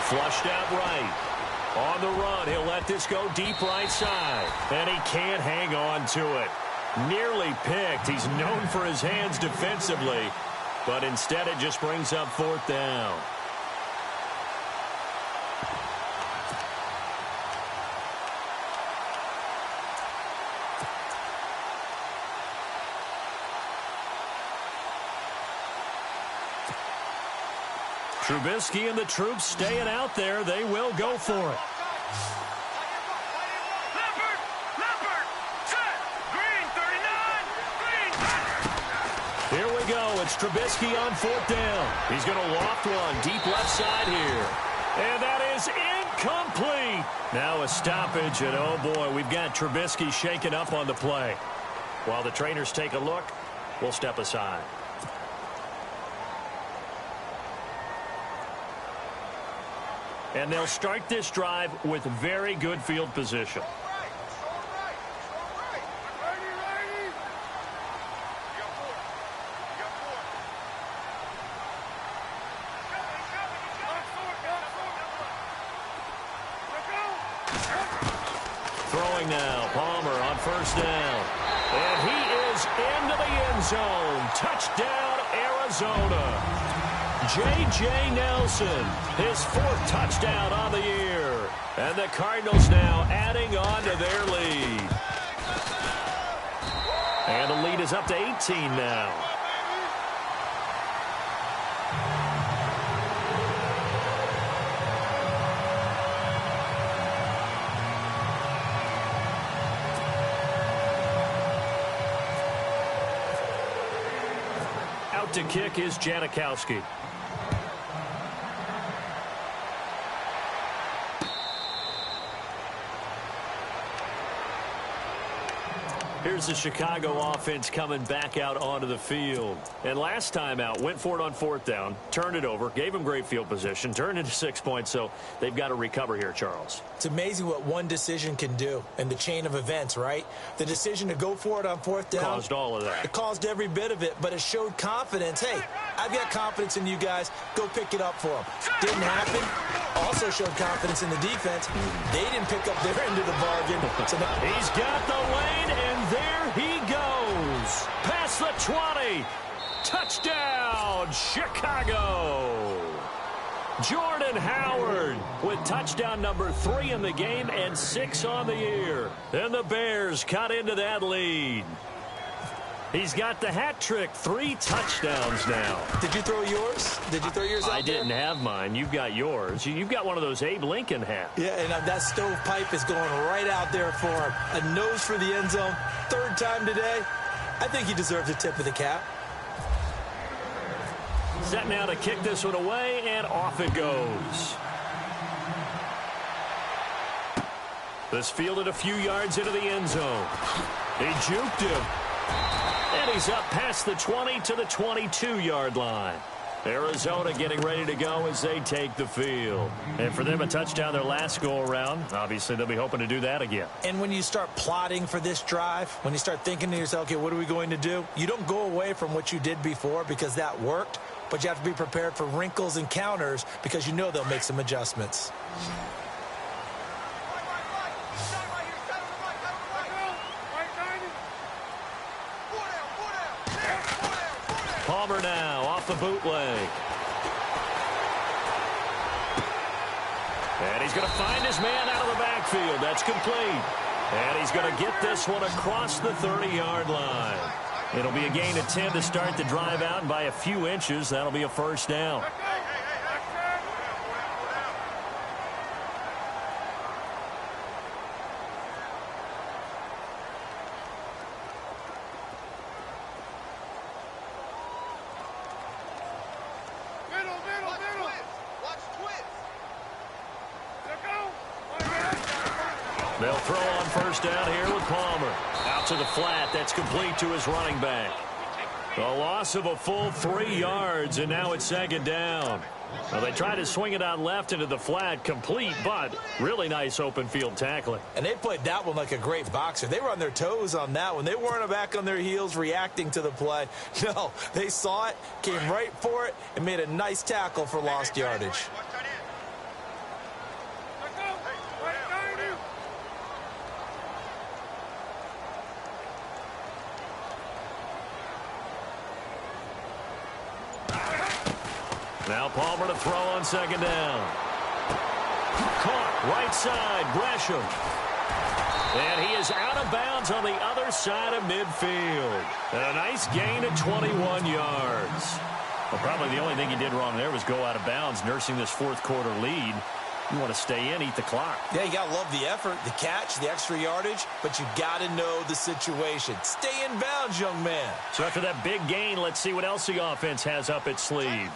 Flushed out right. On the run, he'll let this go deep right side. And he can't hang on to it. Nearly picked. He's known for his hands defensively. But instead it just brings up 4th down. Trubisky and the troops staying out there. They will go for it. Here we go. It's Trubisky on 4th down. He's going to loft one deep left side here. And that is incomplete. Now a stoppage, and oh boy, we've got Trubisky shaken up on the play. While the trainers take a look, we'll step aside. And they'll start this drive with very good field position. Throwing now, Palmer on 1st down. And he is into the end zone. Touchdown, Arizona. J.J. Nelson, his 4th touchdown on the year. And the Cardinals now adding on to their lead. And the lead is up to 18 now. Out to kick is Janikowski. Here's the Chicago offense coming back out onto the field. And last time out, went for it on 4th down, turned it over, gave them great field position, turned into 6 points, so they've got to recover here, Charles. It's amazing what one decision can do in the chain of events, right? The decision to go for it on 4th down. Caused all of that. It caused every bit of it, but it showed confidence. Hey, I've got confidence in you guys. Go pick it up for them. Didn't happen. Also showed confidence in the defense. They didn't pick up their end of the bargain. So he's got the lane, and there he goes. Past the 20. Touchdown, Chicago. Jordan Howard with touchdown number 3 in the game and 6 on the year. And the Bears cut into that lead. He's got the hat trick, 3 touchdowns now. Did you throw yours? Did you throw yours out there? I didn't have mine. You've got yours. You've got one of those Abe Lincoln hats. Yeah, and that stovepipe is going right out there for him. A nose for the end zone. 3rd time today. I think he deserves a tip of the cap. Set now to kick this one away, and off it goes. This fielded a few yards into the end zone. He juked him. And he's up past the 20 to the 22-yard line. Arizona getting ready to go as they take the field. And for them, a touchdown their last go-around. Obviously, they'll be hoping to do that again. And when you start plotting for this drive, when you start thinking to yourself, okay, what are we going to do? You don't go away from what you did before because that worked, but you have to be prepared for wrinkles and counters because you know they'll make some adjustments. Palmer now off the bootleg. And he's going to find his man out of the backfield. That's complete. And he's going to get this one across the 30-yard line. It'll be a gain of 10 to start the drive out, and by a few inches, that'll be a 1st down. They'll throw on 1st down here with Palmer. Out to the flat. That's complete to his running back. A loss of a full 3 yards, and now it's 2nd down. Well, they tried to swing it out left into the flat, complete, but really nice open field tackling. And they played that one like a great boxer. They were on their toes on that one. They weren't back on their heels reacting to the play. No, they saw it, came right for it, and made a nice tackle for lost yardage. Now Palmer to throw on 2nd down. Caught right side, Gresham. And he is out of bounds on the other side of midfield. And a nice gain of 21 yards. Well, probably the only thing he did wrong there was go out of bounds, nursing this fourth quarter lead. You want to stay in, eat the clock. Yeah, you got to love the effort, the catch, the extra yardage, but you got to know the situation. Stay in bounds, young man. So after that big gain, let's see what else the offense has up its sleeve.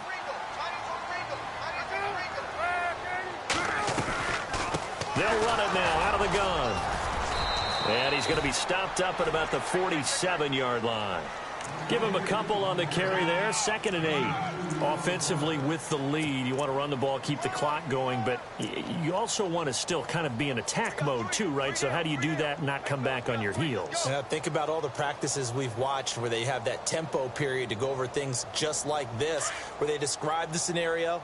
They'll run it now out of the gun. And he's going to be stopped up at about the 47-yard line. Give him a couple on the carry there. 2nd and 8. Offensively with the lead, you want to run the ball, keep the clock going, but you also want to still kind of be in attack mode too, right? So how do you do that and not come back on your heels? Yeah, think about all the practices we've watched where they have that tempo period to go over things just like this, where they describe the scenario,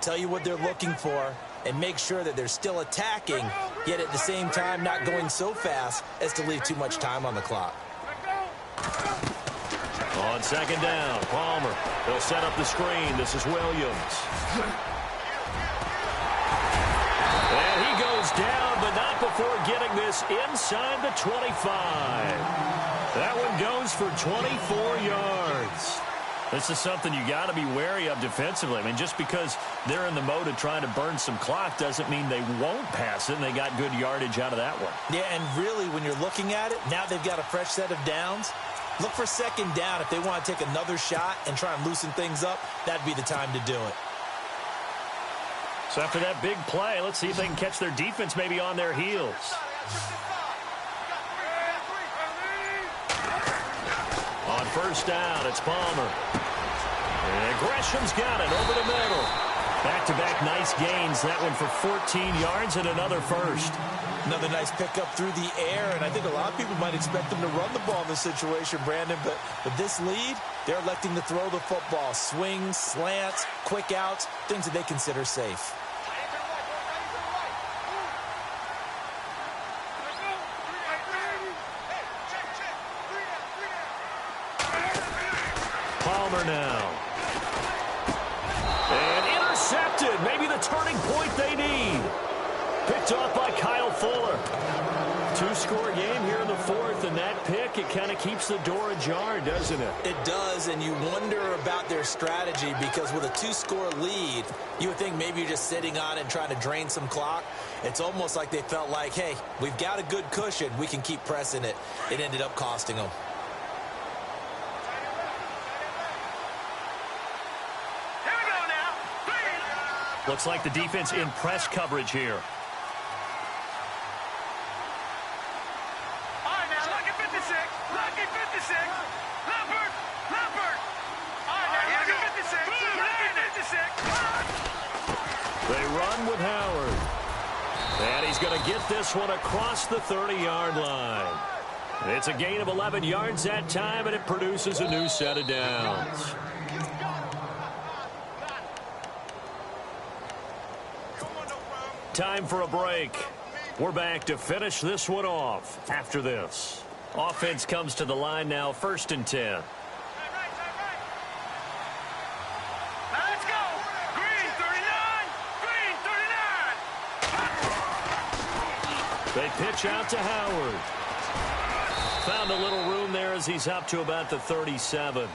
tell you what they're looking for, and make sure that they're still attacking, yet at the same time not going so fast as to leave too much time on the clock. On 2nd down, Palmer. They'll set up the screen. This is Williams. And he goes down, but not before getting this inside the 25. That one goes for 24 yards. This is something you got to be wary of defensively. I mean, just because they're in the mode of trying to burn some clock doesn't mean they won't pass it, and they got good yardage out of that one. Yeah, and really, when you're looking at it, now they've got a fresh set of downs. Look for 2nd down. If they want to take another shot and try and loosen things up, that'd be the time to do it. So after that big play, let's see if they can catch their defense maybe on their heels. On 1st down, it's Palmer. And Gresham's got it over the middle. Back-to-back nice gains. That one for 14 yards and another first. Another nice pickup through the air, and I think a lot of people might expect them to run the ball in this situation, Brandon, but with this lead, they're electing to throw the football. Swings, slants, quick outs, things that they consider safe. Palmer now. And intercepted. Maybe the turning point they need. Picked off by Kyle Fuller. 2-score game here in the 4th, and that pick, it kind of keeps the door ajar, doesn't it? It does, and you wonder about their strategy because with a 2-score lead, you would think maybe you're just sitting on it and trying to drain some clock. It's almost like they felt like, hey, we've got a good cushion. We can keep pressing it. It ended up costing them. Looks like the defense in press coverage here. All right, now, lucky 56. Lucky 56. Leopard. Leopard. All right, now, lucky 56. Lucky 56. They run with Howard. And he's going to get this one across the 30-yard line. It's a gain of 11 yards that time, and it produces a new set of downs. Time for a break. We're back to finish this one off after this. Offense comes to the line now, 1st and 10. Now, let's go. Green 39. Green 39. They pitch out to Howard. Found a little room there as he's up to about the 37.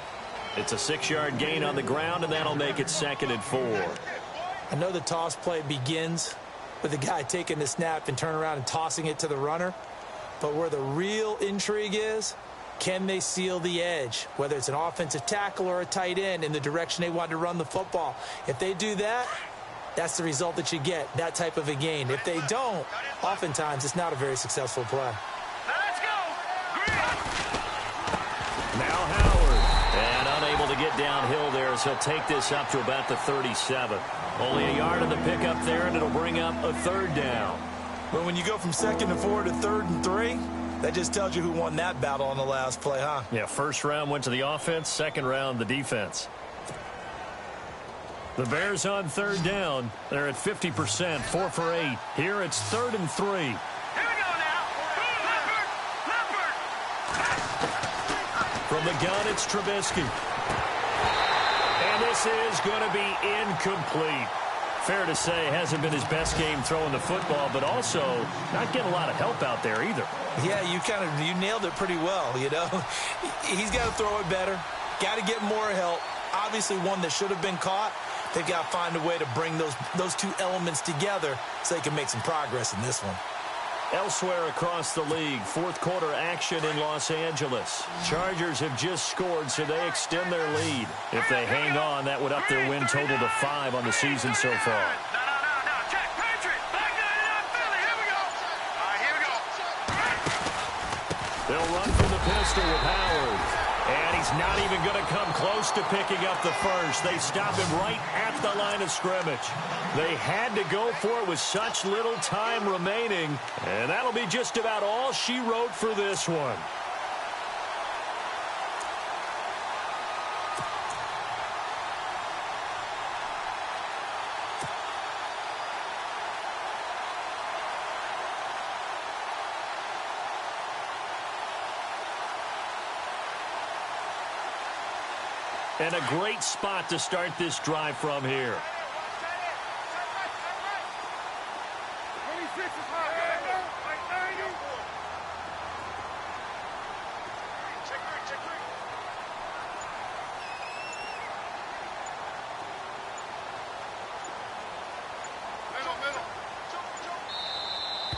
It's a 6-yard gain on the ground, and that'll make it 2nd and 4. I know the toss play begins with the guy taking the snap and turning around and tossing it to the runner. But where the real intrigue is, can they seal the edge, whether it's an offensive tackle or a tight end, in the direction they want to run the football? If they do that, that's the result that you get, that type of a gain. If they don't, oftentimes it's not a very successful play. Now, let's go. Green. Now Howard. And unable to get downhill there as he'll take this up to about the 37. Only a yard of the pickup there, and it'll bring up a 3rd down. But when you go from 2nd and 4 to 3rd and 3, that just tells you who won that battle on the last play, huh? Yeah, 1st round went to the offense, 2nd round the defense. The Bears on 3rd down. They're at 50%, 4 for 8. Here it's 3rd and 3. Here we go now. Leopard. Leopard. From the gun, it's Trubisky. And this is going to be incomplete. Fair to say, hasn't been his best game throwing the football, but also not getting a lot of help out there either. Yeah, you nailed it pretty well, you know. He's got to throw it better, got to get more help, obviously one that should have been caught. They've got to find a way to bring those two elements together so they can make some progress in this one. Elsewhere across the league, fourth quarter action in Los Angeles. Chargers have just scored, so they extend their lead. If they hang on, that would up their win total to 5 on the season so far. No. Check. Patriot. Back up, Philly. Here we go. All right, here we go. They'll run from the pistol with Howard. And he's not even going to come close to picking up the first. They stop him right at the line of scrimmage. They had to go for it with such little time remaining. And that'll be just about all she wrote for this one. And a great spot to start this drive from here.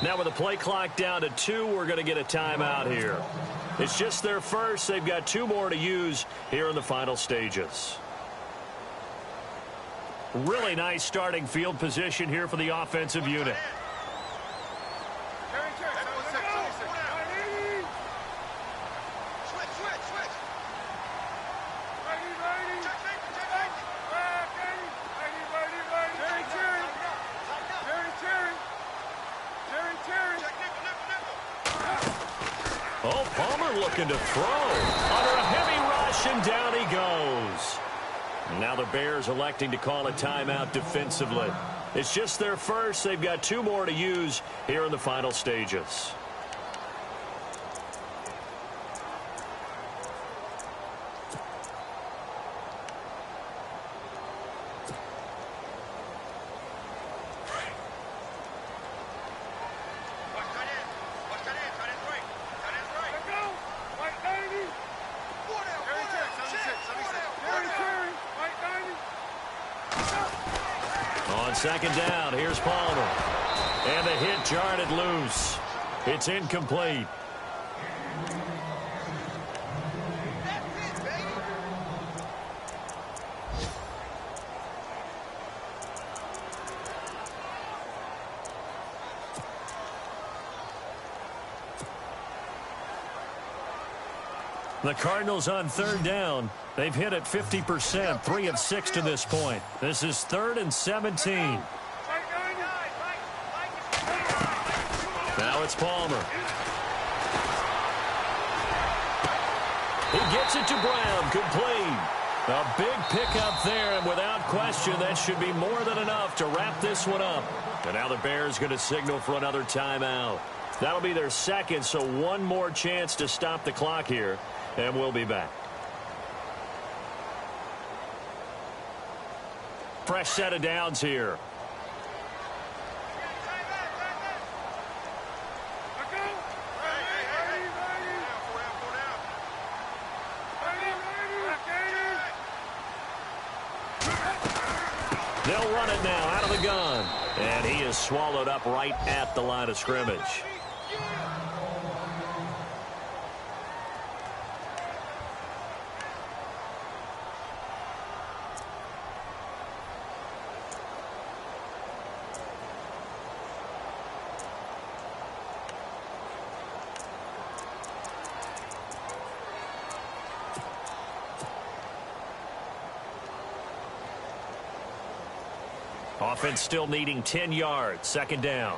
Now with the play clock down to 2, we're going to get a timeout here. It's just their first. They've got 2 more to use here in the final stages. Really nice starting field position here for the offensive unit. Oh, Palmer looking to throw. Under a heavy rush, and down he goes. Now the Bears electing to call a timeout defensively. It's just their first. They've got 2 more to use here in the final stages. Second down, here's Palmer. And the hit jarred it loose. It's incomplete. The Cardinals on third down. They've hit it 50%, 3 of 6 to this point. This is 3rd and 17. Now it's Palmer. He gets it to Brown, complete. A big pickup there, and without question, that should be more than enough to wrap this one up. And now the Bears going to signal for another timeout. That'll be their second, so one more chance to stop the clock here, and we'll be back. Fresh set of downs here. They'll run it now out of the gun. And he is swallowed up right at the line of scrimmage. Offense still needing 10 yards. Second down.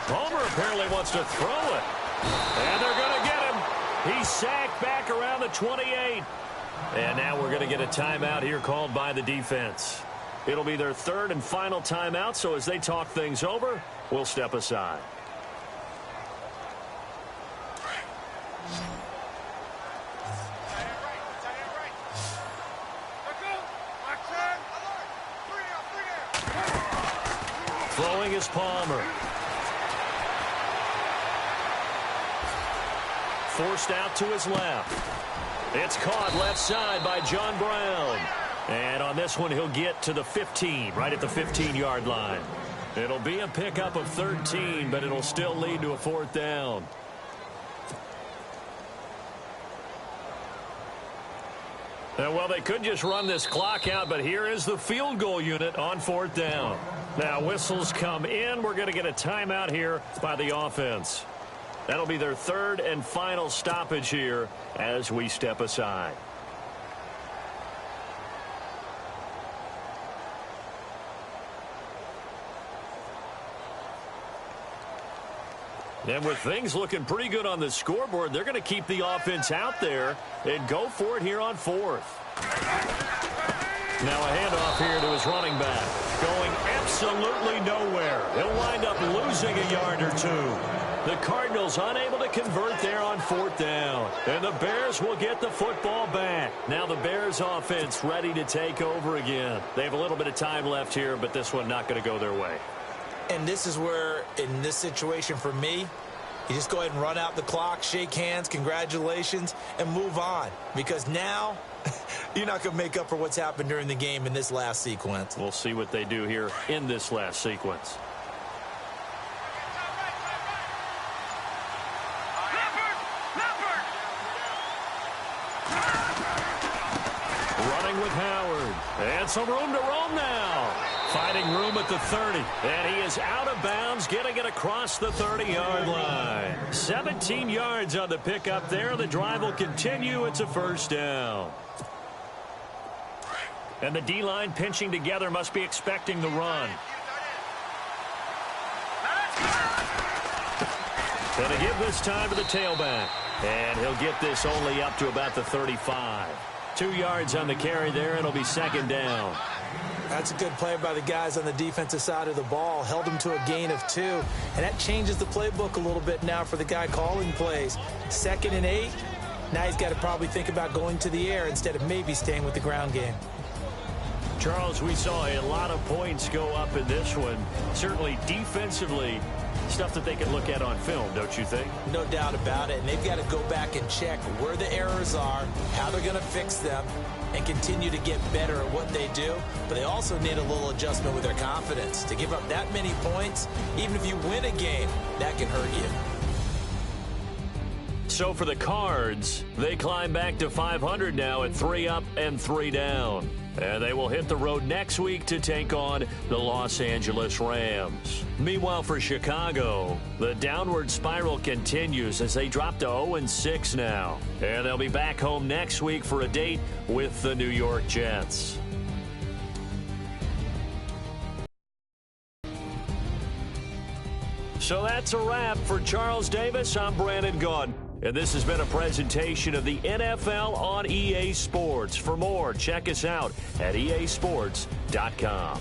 Palmer apparently wants to throw it. And they're going to get him. He's sacked back around the 28. And now we're going to get a timeout here called by the defense. It'll be their 3rd and final timeout, so as they talk things over, we'll step aside. Watch that. Throwing is Palmer. Forced out to his left. It's caught left side by John Brown. And on this one, he'll get to the 15, right at the 15-yard line. It'll be a pickup of 13, but it'll still lead to a 4th down. Well, they could just run this clock out, but here is the field goal unit on 4th down. Now, whistles come in. We're going to get a timeout here by the offense. That'll be their 3rd and final stoppage here as we step aside. And with things looking pretty good on the scoreboard, they're going to keep the offense out there and go for it here on 4th. Now a handoff here to his running back. Going absolutely nowhere. He'll wind up losing a yard or 2. The Cardinals unable to convert there on 4th down. And the Bears will get the football back. Now the Bears offense ready to take over again. They have a little bit of time left here, but this one not going to go their way. And this is where, in this situation for me, you just go ahead and run out the clock, shake hands, congratulations, and move on. Because now, you're not going to make up for what's happened during the game in this last sequence. We'll see what they do here in this last sequence. Running with Howard. And some room to roam now. Finding room at the 30. And he is out of bounds, getting it across the 30-yard line. 17 yards on the pickup there. The drive will continue. It's a 1st down. And the D-line pinching together, must be expecting the run. Going to give this time to the tailback. And he'll get this only up to about the 35. 2 yards on the carry there. It'll be 2nd down. That's a good play by the guys on the defensive side of the ball. Held him to a gain of 2. And that changes the playbook a little bit now for the guy calling plays. 2nd and 8. Now he's got to probably think about going to the air instead of maybe staying with the ground game. Charles, we saw a lot of points go up in this one. Certainly defensively, stuff that they can look at on film, don't you think? No doubt about it. And they've got to go back and check where the errors are, how they're going to fix them, and continue to get better at what they do. But they also need a little adjustment with their confidence. To give up that many points, even if you win a game, that can hurt you. So for the Cards, they climb back to 500 now at 3 up and 3 down. And they will hit the road next week to take on the Los Angeles Rams. Meanwhile, for Chicago, the downward spiral continues as they drop to 0-6 now. And they'll be back home next week for a date with the New York Jets. So that's a wrap. For Charles Davis, I'm Brandon Gaudin. And this has been a presentation of the NFL on EA Sports. For more, check us out at easports.com.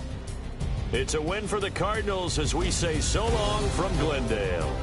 It's a win for the Cardinals as we say so long from Glendale.